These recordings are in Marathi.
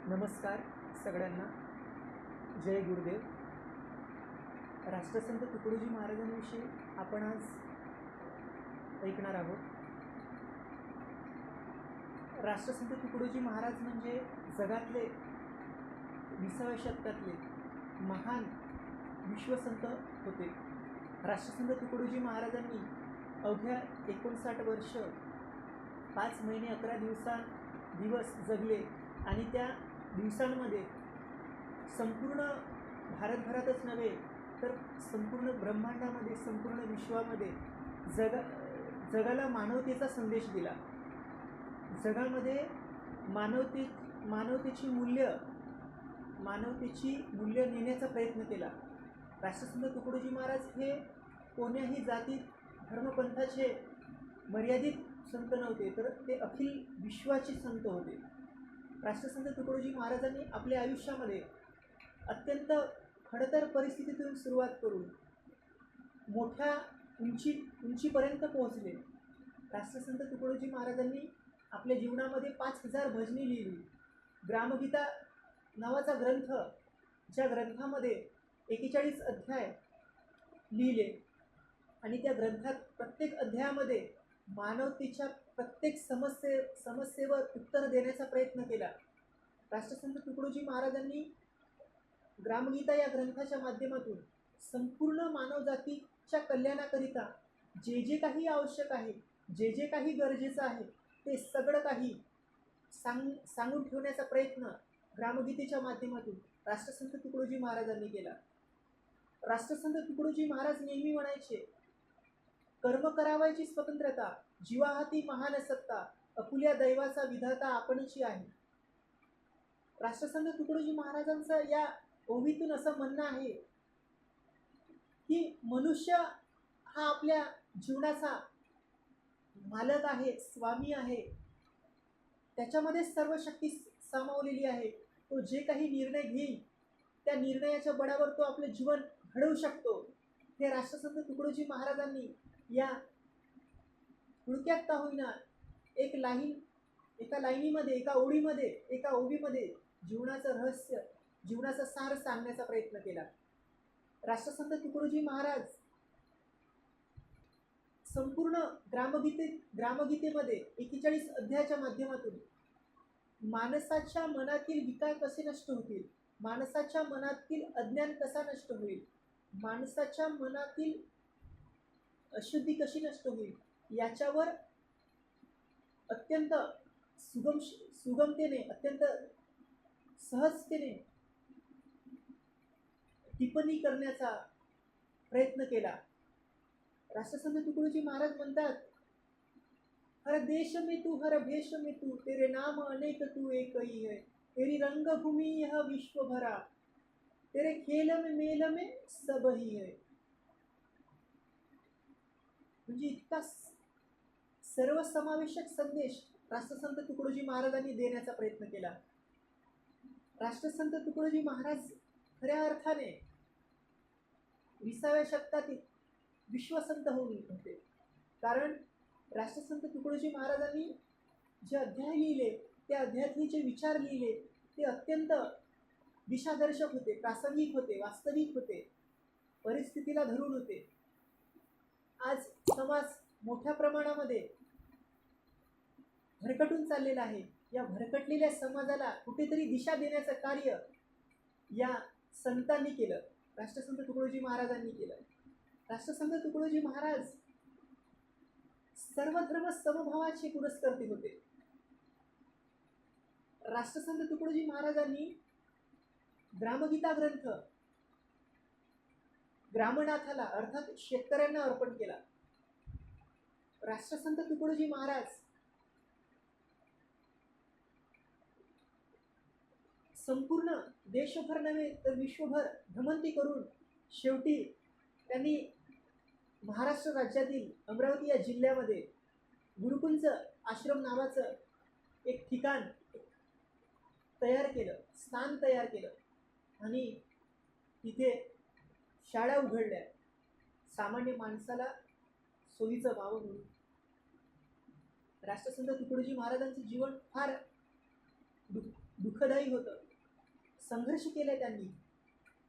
नमस्कार सगळ्यांना. जय गुरुदेव. राष्ट्रसंत तुकडोजी महाराजांविषयी आपण आज ऐकणार आहोत. राष्ट्रसंत तुकडोजी महाराज म्हणजे जगातले 20व्या शतकातले महान विश्वसंत होते. राष्ट्रसंत तुकडोजी महाराजांनी अवघ्या 59 वर्ष 5 महिने 11 दिवस जगले आणि त्या दिवसांमध्ये संपूर्ण भारतभरातच नव्हे तर संपूर्ण ब्रह्मांडामध्ये, संपूर्ण विश्वामध्ये जगाला मानवतेचा संदेश दिला. जगामध्ये मानवतेची मूल्य नेण्याचा प्रयत्न केला. राष्ट्रसंत तुकडोजी महाराज हे कोण्याही जाती धर्मपंथाचे मर्यादित संत नव्हते, तर ते अखिल विश्वाचे संत होते. राष्ट्रसंत तुकडोजी महाराजांनी आपल्या आयुष्यामध्ये अत्यंत खडतर परिस्थितीतून सुरुवात करून मोठ्या उंचीपर्यंत पोहोचले. राष्ट्रसंत तुकडोजी महाराजांनी आपल्या जीवनामध्ये 5000 भजनी लिहिली. ग्रामगीता नावाचा ग्रंथ, ज्या ग्रंथामध्ये 41 अध्याय लिहिले आणि त्या ग्रंथात प्रत्येक अध्यायामध्ये मानवतेच्या प्रत्येक समस्येवर उत्तर देण्याचा प्रयत्न केला. राष्ट्रसंत तुकडोजी महाराजांनी ग्रामगीता या ग्रंथाच्या माध्यमातून संपूर्ण मानवजातीच्या कल्याणाकरिता जे काही आवश्यक आहे, जे काही गरजेचं आहे, ते सगळं काही सांगून ठेवण्याचा प्रयत्न ग्रामगीतेच्या माध्यमातून राष्ट्रसंत तुकडोजी महाराजांनी केला. राष्ट्रसंत तुकडोजी महाराज नेहमी म्हणायचे, कर्म करावायची स्वतंत्रता, जीवा हाती महान सत्ता, अपुल्या दैवाचा विधाता आपणची आहे. राष्ट्रसंत तुकडोजी महाराजांचं या ओवीतून असं म्हणणं आहे की मनुष्य हा आपल्या जीवनाचा मालक आहे, स्वामी आहे. त्याच्यामध्ये सर्व शक्ती सामावलेली आहे. तो जे काही निर्णय घेईल त्या निर्णयाच्या बळावर तो आपले जीवन घडवू शकतो. हे राष्ट्रसंत तुकडोजी महाराजांनी या थोडक्यात का होईना एका लाईनीमध्ये, एका ओवीमध्ये जीवनाचं रहस्य, जीवनाचा सार सांगण्याचा प्रयत्न केला. राष्ट्रसंत तुकडोजी महाराज संपूर्ण ग्रामगीतेमध्ये 41 अध्यायाच्या माध्यमातून माणसाच्या मनातील विकार कसे नष्ट होतील, माणसाच्या मनातील अज्ञान कसा नष्ट होईल, माणसाच्या मनातील अशुद्धी कशी नष्ट होईल, याच्यावर अत्यंत सुगमतेने, अत्यंत सहजतेने टिप्पणी करण्याचा प्रयत्न केला. राष्ट्रसंत तुकडोजी महाराज म्हणतात, हर देश में तू, हर भेष में तू, तेरे नाम अनेक तू एक ही है, तेरी रंगभूमि यह विश्व भरा, तेरे खेल में मेल में सब ही है. म्हणजे इतका सर्वसमावेशक संदेश राष्ट्रसंत तुकडोजी महाराजांनी देण्याचा प्रयत्न केला. राष्ट्रसंत तुकडोजी महाराज खऱ्या अर्थाने 20व्या शतकातील विश्वसंत होऊन होते. कारण राष्ट्रसंत तुकडोजी महाराजांनी जे अध्याय लिहिले, त्या अध्यायातले जे विचार लिहिले ते अत्यंत दिशादर्शक होते, प्रासंगिक होते, वास्तविक होते, परिस्थितीला धरून होते. आज समाज मोठ्या प्रमाणामध्ये भरकटून चाललेला आहे. या भरकटलेल्या समाजाला कुठेतरी दिशा देण्याचं कार्य या संतांनी केलं, राष्ट्रसंत तुकडोजी महाराजांनी केलं. राष्ट्रसंत तुकडोजी महाराज सर्व धर्म समभावाचे पुरस्कर्ते होते. राष्ट्रसंत तुकडोजी महाराजांनी ग्रामगीता ग्रंथ ग्रामनाथाला अर्थात शेतकऱ्यांना अर्पण केला. राष्ट्रसंत तुकडोजी महाराज संपूर्ण देशभर नव्हे तर विश्वभर भ्रमंती करून शेवटी त्यांनी महाराष्ट्र राज्यातील अमरावती या जिल्ह्यामध्ये गुरुकुंज आश्रम नावाचं एक ठिकाण तयार केलं, स्थान तयार केलं आणि तिथे शाळा उघडल्या, सामान्य माणसाला सोयीचं व्हावं म्हणून. राष्ट्रसंत तुकडोजी महाराजांचं जीवन फार दुःखदायी होतं. संघर्ष केला त्यांनी,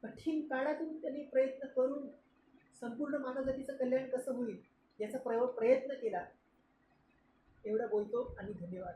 कठीण काळातून त्यांनी प्रयत्न करून संपूर्ण मानवजातीचं कल्याण कसं होईल याचा प्रयत्न केला. एवढं बोलतो आणि धन्यवाद.